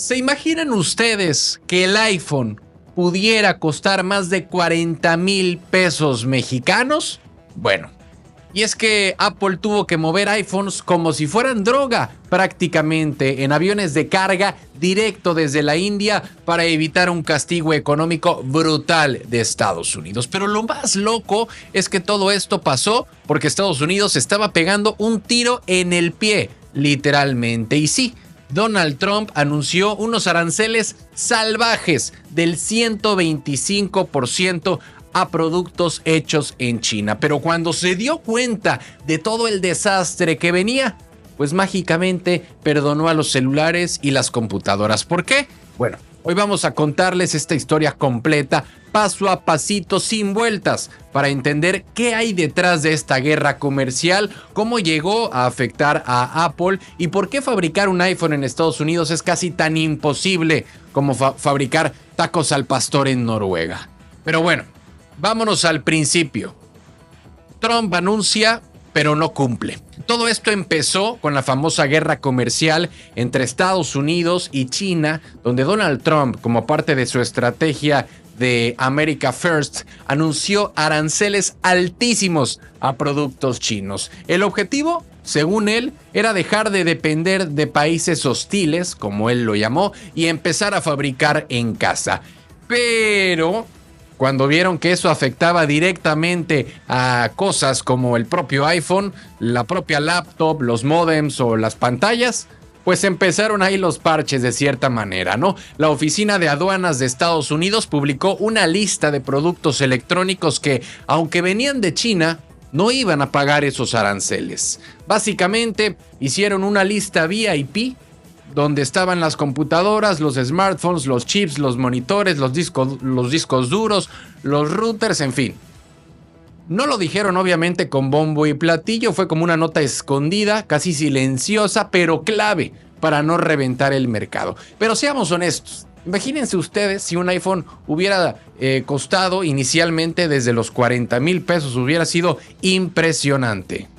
¿Se imaginan ustedes que el iPhone pudiera costar más de 40,000 pesos mexicanos? Bueno, y es que Apple tuvo que mover iPhones como si fueran droga, prácticamente en aviones de carga directo desde la India para evitar un castigo económico brutal de Estados Unidos. Pero lo más loco es que todo esto pasó porque Estados Unidos estaba pegando un tiro en el pie, literalmente. Y sí, Donald Trump anunció unos aranceles salvajes del 125% a productos hechos en China. Pero cuando se dio cuenta de todo el desastre que venía, pues mágicamente perdonó a los celulares y las computadoras. ¿Por qué? Bueno, hoy vamos a contarles esta historia completa, paso a pasito, sin vueltas, para entender qué hay detrás de esta guerra comercial, cómo llegó a afectar a Apple y por qué fabricar un iPhone en Estados Unidos es casi tan imposible como fabricar tacos al pastor en Noruega. Pero bueno, vámonos al principio. Trump anuncia, pero no cumple. Todo esto empezó con la famosa guerra comercial entre Estados Unidos y China, donde Donald Trump, como parte de su estrategia de America First, anunció aranceles altísimos a productos chinos. El objetivo, según él, era dejar de depender de países hostiles, como él lo llamó, y empezar a fabricar en casa. Pero cuando vieron que eso afectaba directamente a cosas como el propio iPhone, la propia laptop, los módems o las pantallas, pues empezaron ahí los parches de cierta manera, ¿no? La Oficina de Aduanas de Estados Unidos publicó una lista de productos electrónicos que, aunque venían de China, no iban a pagar esos aranceles. Básicamente, hicieron una lista VIP donde estaban las computadoras, los smartphones, los chips, los monitores, los discos duros, los routers, en fin. No lo dijeron obviamente con bombo y platillo, fue como una nota escondida, casi silenciosa, pero clave para no reventar el mercado. Pero seamos honestos, imagínense ustedes si un iPhone hubiera costado inicialmente desde los 40,000 pesos, hubiera sido impresionante.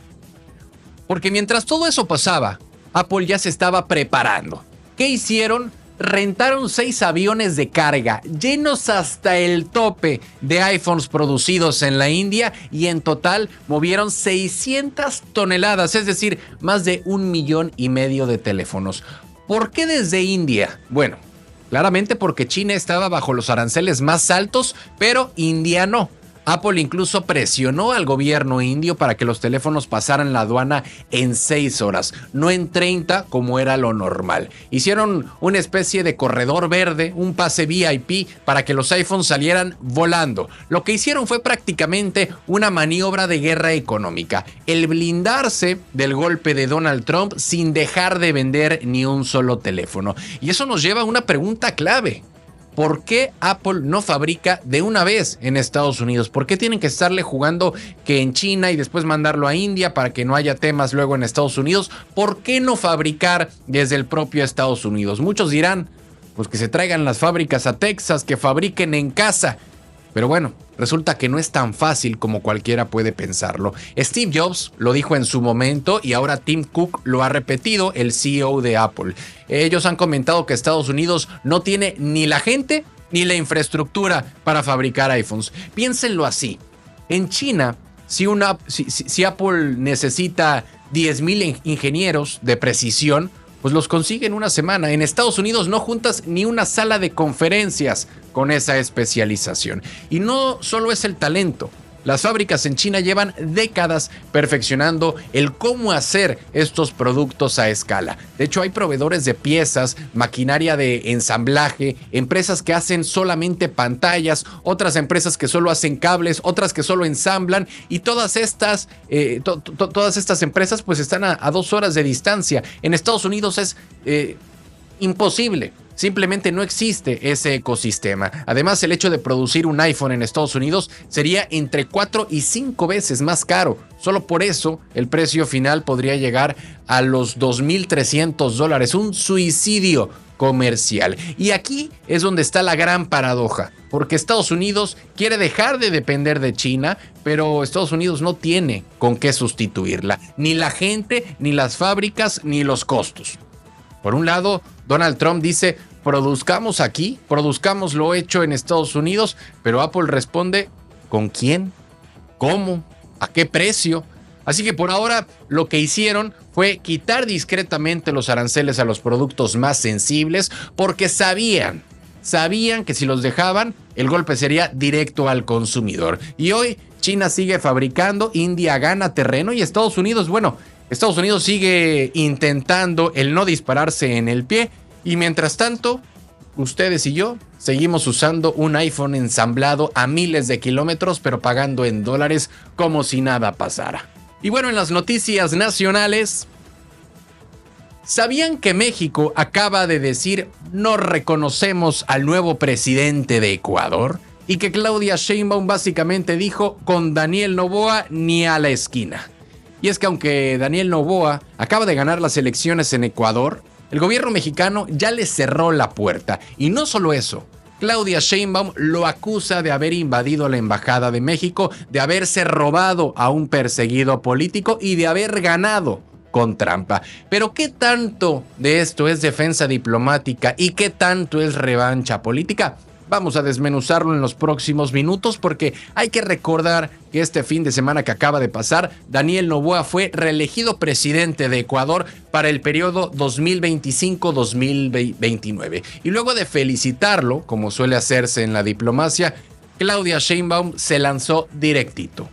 Porque mientras todo eso pasaba, Apple ya se estaba preparando. ¿Qué hicieron? Rentaron 6 aviones de carga, llenos hasta el tope de iPhones producidos en la India y en total movieron 600 toneladas, es decir, más de 1,5 millones de teléfonos. ¿Por qué desde India? Bueno, claramente porque China estaba bajo los aranceles más altos, pero India no. Apple incluso presionó al gobierno indio para que los teléfonos pasaran la aduana en 6 horas, no en 30 como era lo normal. Hicieron una especie de corredor verde, un pase VIP para que los iPhones salieran volando. Lo que hicieron fue prácticamente una maniobra de guerra económica, el blindarse del golpe de Donald Trump sin dejar de vender ni un solo teléfono. Y eso nos lleva a una pregunta clave. ¿Por qué Apple no fabrica de una vez en Estados Unidos? ¿Por qué tienen que estarle jugando que en China y después mandarlo a India para que no haya temas luego en Estados Unidos? ¿Por qué no fabricar desde el propio Estados Unidos? Muchos dirán, pues que se traigan las fábricas a Texas, que fabriquen en casa. Pero bueno, resulta que no es tan fácil como cualquiera puede pensarlo. Steve Jobs lo dijo en su momento y ahora Tim Cook lo ha repetido, el CEO de Apple. Ellos han comentado que Estados Unidos no tiene ni la gente ni la infraestructura para fabricar iPhones. Piénsenlo así. En China, si Apple necesita 10,000 ingenieros de precisión, pues los consigue en una semana. En Estados Unidos no juntas ni una sala de conferencias con esa especialización. Y no solo es el talento. Las fábricas en China llevan décadas perfeccionando el cómo hacer estos productos a escala. De hecho, hay proveedores de piezas, maquinaria de ensamblaje, empresas que hacen solamente pantallas, otras empresas que solo hacen cables, otras que solo ensamblan, y todas estas empresas pues están a 2 horas de distancia. En Estados Unidos es imposible. Simplemente no existe ese ecosistema. Además, el hecho de producir un iPhone en Estados Unidos sería entre 4 y 5 veces más caro. Solo por eso, el precio final podría llegar a los $2,300. Un suicidio comercial. Y aquí es donde está la gran paradoja. Porque Estados Unidos quiere dejar de depender de China, pero Estados Unidos no tiene con qué sustituirla. Ni la gente, ni las fábricas, ni los costos. Por un lado, Donald Trump dice, produzcamos aquí, produzcamos lo hecho en Estados Unidos, pero Apple responde, ¿con quién? ¿Cómo? ¿A qué precio? Así que por ahora lo que hicieron fue quitar discretamente los aranceles a los productos más sensibles porque sabían que si los dejaban, el golpe sería directo al consumidor. Y hoy China sigue fabricando, India gana terreno y Estados Unidos sigue intentando el no dispararse en el pie. Y mientras tanto, ustedes y yo seguimos usando un iPhone ensamblado a miles de kilómetros, pero pagando en dólares como si nada pasara. Y bueno, en las noticias nacionales, ¿sabían que México acaba de decir no reconocemos al nuevo presidente de Ecuador? Y que Claudia Sheinbaum básicamente dijo con Daniel Noboa ni a la esquina. Y es que aunque Daniel Noboa acaba de ganar las elecciones en Ecuador, el gobierno mexicano ya le cerró la puerta. Y no solo eso, Claudia Sheinbaum lo acusa de haber invadido la Embajada de México, de haberse robado a un perseguido político y de haber ganado con trampa. Pero ¿qué tanto de esto es defensa diplomática y qué tanto es revancha política? Vamos a desmenuzarlo en los próximos minutos porque hay que recordar que este fin de semana que acaba de pasar, Daniel Noboa fue reelegido presidente de Ecuador para el periodo 2025-2029. Y luego de felicitarlo, como suele hacerse en la diplomacia, Claudia Sheinbaum se lanzó directito.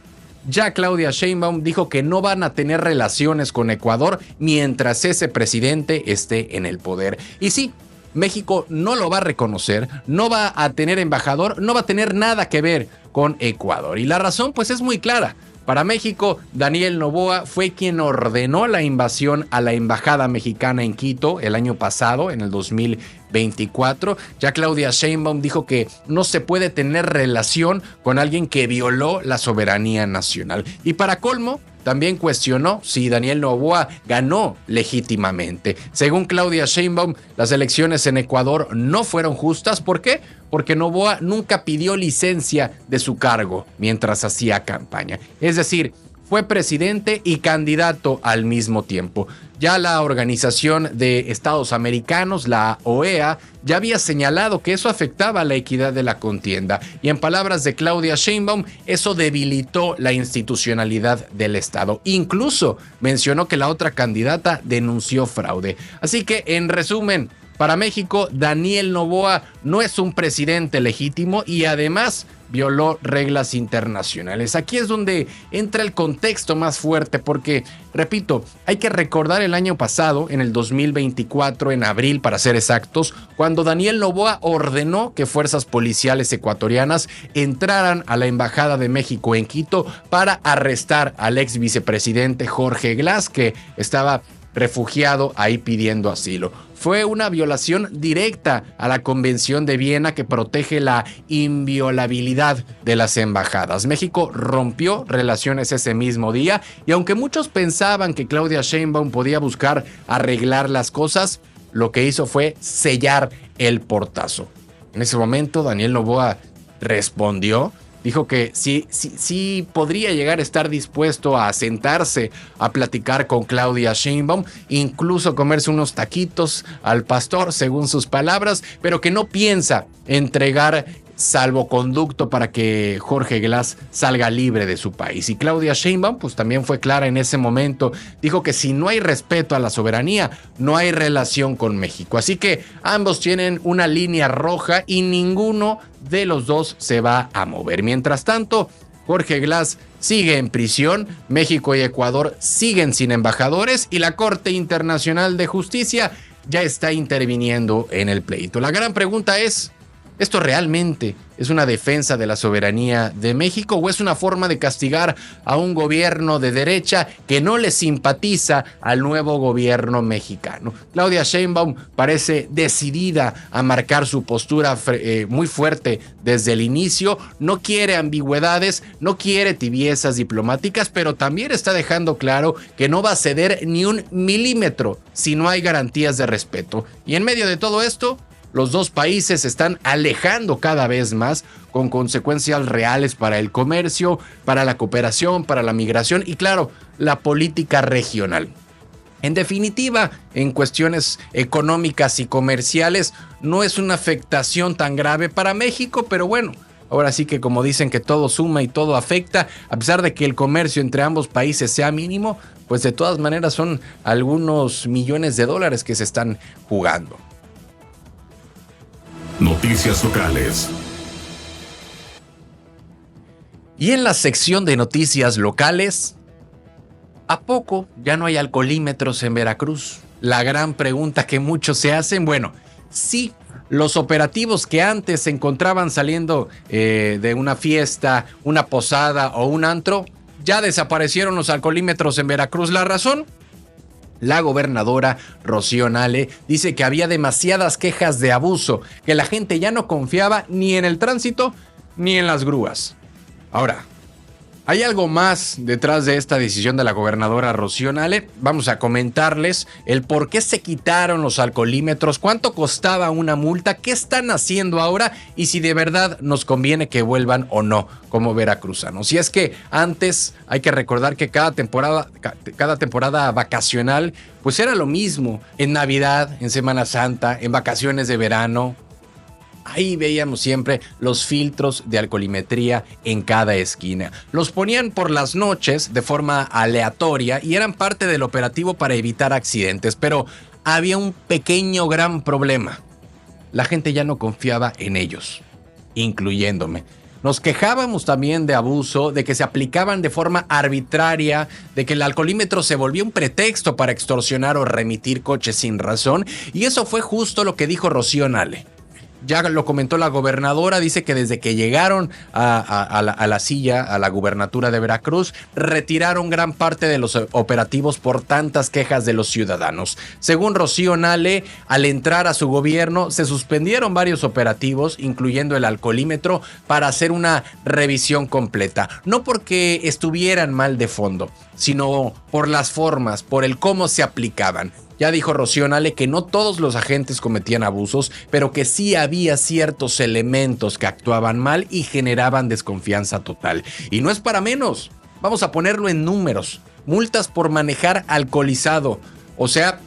Ya Claudia Sheinbaum dijo que no van a tener relaciones con Ecuador mientras ese presidente esté en el poder. Y sí, México no lo va a reconocer, no va a tener embajador, no va a tener nada que ver con Ecuador. Y la razón pues es muy clara. Para México, Daniel Noboa fue quien ordenó la invasión a la embajada mexicana en Quito el año pasado, en el 2024. Ya Claudia Sheinbaum dijo que no se puede tener relación con alguien que violó la soberanía nacional. Y para colmo, también cuestionó si Daniel Noboa ganó legítimamente. Según Claudia Sheinbaum, las elecciones en Ecuador no fueron justas. ¿Por qué? Porque Noboa nunca pidió licencia de su cargo mientras hacía campaña. Es decir, fue presidente y candidato al mismo tiempo. Ya la Organización de Estados Americanos, la OEA, ya había señalado que eso afectaba la equidad de la contienda. Y en palabras de Claudia Sheinbaum, eso debilitó la institucionalidad del Estado. Incluso mencionó que la otra candidata denunció fraude. Así que, en resumen, para México, Daniel Noboa no es un presidente legítimo y además violó reglas internacionales. Aquí es donde entra el contexto más fuerte porque, repito, hay que recordar el año pasado, en el 2024, en abril para ser exactos, cuando Daniel Noboa ordenó que fuerzas policiales ecuatorianas entraran a la Embajada de México en Quito para arrestar al ex vicepresidente Jorge Glass, que estaba refugiado ahí pidiendo asilo. Fue una violación directa a la Convención de Viena que protege la inviolabilidad de las embajadas. México rompió relaciones ese mismo día y aunque muchos pensaban que Claudia Sheinbaum podía buscar arreglar las cosas, lo que hizo fue sellar el portazo. En ese momento Daniel Noboa respondió. Dijo que sí podría llegar a estar dispuesto a sentarse a platicar con Claudia Sheinbaum, incluso comerse unos taquitos al pastor, según sus palabras, pero que no piensa entregar salvoconducto para que Jorge Glass salga libre de su país. Y Claudia Sheinbaum pues también fue clara en ese momento, dijo que si no hay respeto a la soberanía, no hay relación con México. Así que ambos tienen una línea roja y ninguno de los dos se va a mover. Mientras tanto, Jorge Glass sigue en prisión, México y Ecuador siguen sin embajadores y la Corte Internacional de Justicia ya está interviniendo en el pleito. La gran pregunta es, ¿esto realmente es una defensa de la soberanía de México o es una forma de castigar a un gobierno de derecha que no le simpatiza al nuevo gobierno mexicano? Claudia Sheinbaum parece decidida a marcar su postura muy fuerte desde el inicio. No quiere ambigüedades, no quiere tibiezas diplomáticas, pero también está dejando claro que no va a ceder ni un milímetro si no hay garantías de respeto. Y en medio de todo esto, los dos países se están alejando cada vez más, con consecuencias reales para el comercio, para la cooperación, para la migración y, claro, la política regional. En definitiva, en cuestiones económicas y comerciales, no es una afectación tan grave para México, pero bueno, ahora sí que como dicen que todo suma y todo afecta, a pesar de que el comercio entre ambos países sea mínimo, pues de todas maneras son algunos millones de dólares que se están jugando. Noticias locales. Y en la sección de noticias locales, ¿a poco ya no hay alcoholímetros en Veracruz? La gran pregunta que muchos se hacen. Bueno, sí, los operativos que antes se encontraban saliendo de una fiesta, una posada o un antro, ya desaparecieron los alcoholímetros en Veracruz. ¿La razón? La gobernadora Rocío Nale dice que había demasiadas quejas de abuso, que la gente ya no confiaba ni en el tránsito ni en las grúas. Ahora, ¿hay algo más detrás de esta decisión de la gobernadora Rocío Nale? Vamos a comentarles el por qué se quitaron los alcoholímetros, cuánto costaba una multa, qué están haciendo ahora y si de verdad nos conviene que vuelvan o no como veracruzanos. Y es que antes hay que recordar que cada temporada vacacional pues era lo mismo, en Navidad, en Semana Santa, en vacaciones de verano. Ahí veíamos siempre los filtros de alcoholimetría en cada esquina. Los ponían por las noches de forma aleatoria y eran parte del operativo para evitar accidentes, pero había un pequeño gran problema. La gente ya no confiaba en ellos, incluyéndome. Nos quejábamos también de abuso, de que se aplicaban de forma arbitraria, de que el alcoholímetro se volvía un pretexto para extorsionar o remitir coches sin razón, y eso fue justo lo que dijo Rocío Nale. Ya lo comentó la gobernadora, dice que desde que llegaron a la silla, a la gubernatura de Veracruz, retiraron gran parte de los operativos por tantas quejas de los ciudadanos. Según Rocío Nale, al entrar a su gobierno, se suspendieron varios operativos, incluyendo el alcoholímetro, para hacer una revisión completa. No porque estuvieran mal de fondo, sino por las formas, por el cómo se aplicaban. Ya dijo Rocío Nale que no todos los agentes cometían abusos, pero que sí había ciertos elementos que actuaban mal y generaban desconfianza total. Y no es para menos. Vamos a ponerlo en números. Multas por manejar alcoholizado. O sea,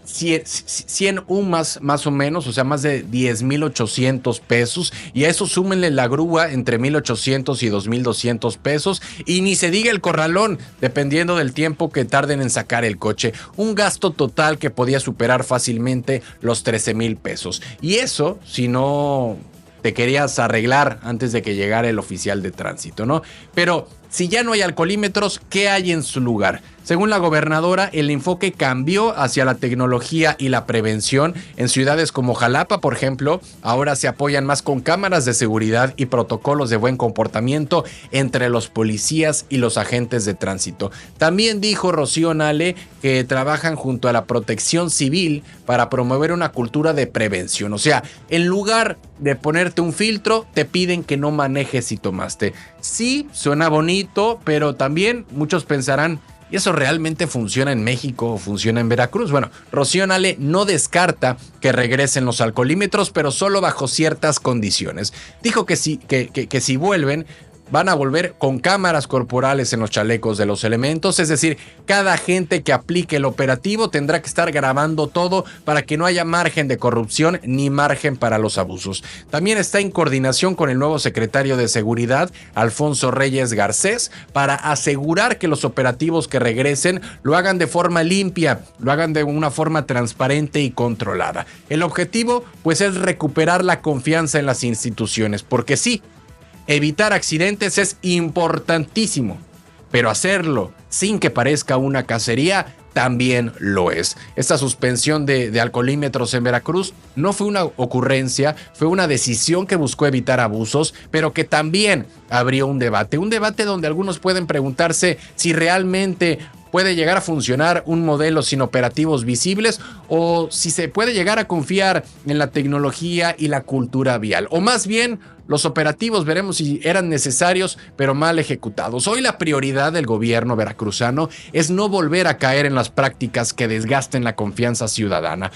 100 UMAS más o menos, o sea, más de 10,800 pesos. Y a eso súmenle la grúa entre 1,800 y 2,200 pesos. Y ni se diga el corralón, dependiendo del tiempo que tarden en sacar el coche. Un gasto total que podía superar fácilmente los 13,000 pesos. Y eso, si no te querías arreglar antes de que llegara el oficial de tránsito, ¿no? Pero si ya no hay alcoholímetros, ¿qué hay en su lugar? Según la gobernadora, el enfoque cambió hacia la tecnología y la prevención. En ciudades como Jalapa, por ejemplo, ahora se apoyan más con cámaras de seguridad y protocolos de buen comportamiento entre los policías y los agentes de tránsito. También dijo Rocío Nale que trabajan junto a la Protección Civil para promover una cultura de prevención. O sea, en lugar de ponerte un filtro, te piden que no manejes si tomaste. Sí, suena bonito, pero también muchos pensarán, ¿y eso realmente funciona en México o funciona en Veracruz? Bueno, Rocío Nale no descarta que regresen los alcoholímetros, pero solo bajo ciertas condiciones. Dijo que si vuelven, van a volver con cámaras corporales en los chalecos de los elementos, es decir, cada agente que aplique el operativo tendrá que estar grabando todo para que no haya margen de corrupción ni margen para los abusos. También está en coordinación con el nuevo secretario de Seguridad, Alfonso Reyes Garcés, para asegurar que los operativos que regresen lo hagan de forma limpia, lo hagan de una forma transparente y controlada. El objetivo, pues, es recuperar la confianza en las instituciones, porque sí, evitar accidentes es importantísimo, pero hacerlo sin que parezca una cacería también lo es. Esta suspensión de alcoholímetros en Veracruz no fue una ocurrencia, fue una decisión que buscó evitar abusos, pero que también abrió un debate donde algunos pueden preguntarse si realmente puede llegar a funcionar un modelo sin operativos visibles o si se puede llegar a confiar en la tecnología y la cultura vial. O más bien, los operativos veremos si eran necesarios pero mal ejecutados. Hoy la prioridad del gobierno veracruzano es no volver a caer en las prácticas que desgasten la confianza ciudadana.